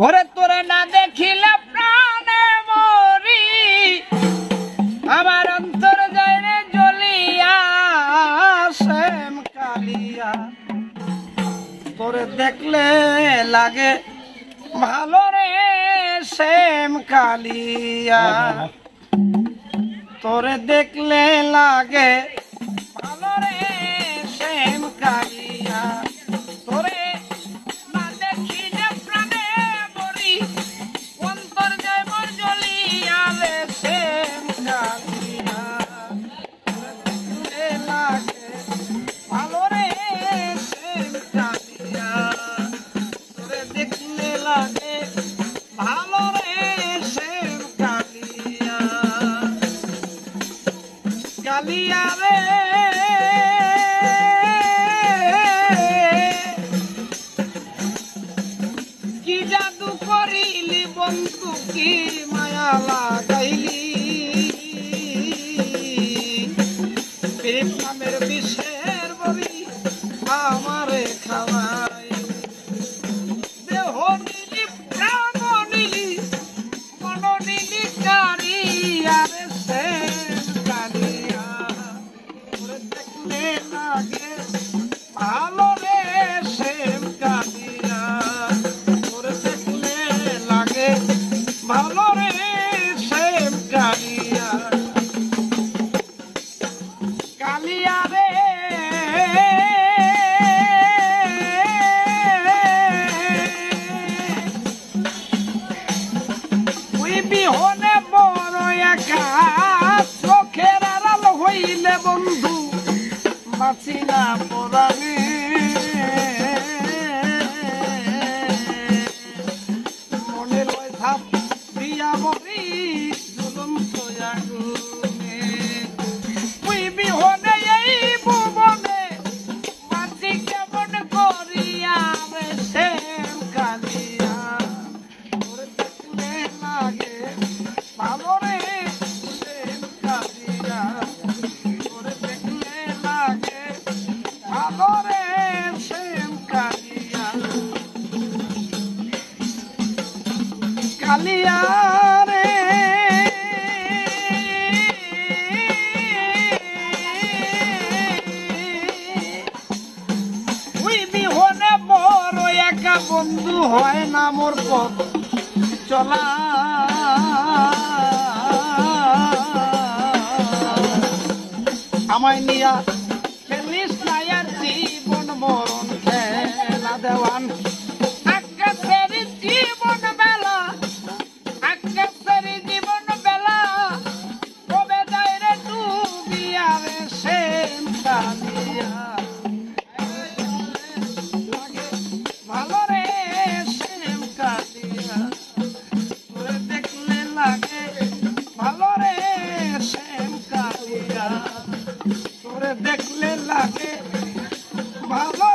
ওরে তোরে না দেখিলে প্রাণে মরি, আমার অন্তর যায় রে জ্বলিয়া শ্যাম কালিয়া। তোরে দেখলে লাগে ভালো রে শ্যাম কালিয়া, তোরে দেখলে লাগে ভালো রে শ্যাম কালিয়া। তোরে না দেখিলে প্রাণে মরি, অন্তর যায় মোর জ্বলিয়া রে শ্যাম কালিয়া। তোরে দেখলে লাগে ভালো রে শ্যাম কালিয়া, তোরে দেখলে লাগে ভালো রে শ্যাম কালিয়া। কালিয়া রে কি জাদু করিলি বন্ধু, কি মায়া লাগাইলি, প্রেম নামের বিষের বড়ি আমারে খাওয়াই। দেহ নিলি প্রাণ নিলি মন নিলি কারিয়া রে শ্যাম কালিয়া। তোরে দেখলে লাগে ভালো রে শ্যাম কালিয়া, তোরে দেখলে লাগে ভালো রে শ্যাম কালিয়া। কালিয়া রে তুই বিহনে বড় একা, চোখের আড়াল হইলে বন্ধু বাঁচি না পরাণে। মনে লয় ধাপ প্রিয়া মরি জ্বলন্ত আগুনে। তুই বিহনে এই ভুবনে বাঁচি কেমন করিয়া রে শ্যাম কালিয়া। তোরে দেখলে লাগে ভালো রে শ্যাম কালিয়া, তোরে দেখলে লাগে ভালো রে শ্যাম কালিয়া। কালিয়া রে তুই বিহনে বড় একা বন্ধু, হয় না মোর পথ চলা। আমায় নিয়া খেলিস না আর জীবন মরণ খেলা দেওয়ান। আকাশের জীবন বেলা, আকাশের জীবন বেলা কবে যায় রে ডুবিয়া রে শ্যাম কালিয়া। ভালো রে শ্যাম কালিয়া, তোরে দেখলে লাগে ভালো রে শ্যাম কালিয়া, তোরে দেখলে লাগে ভালো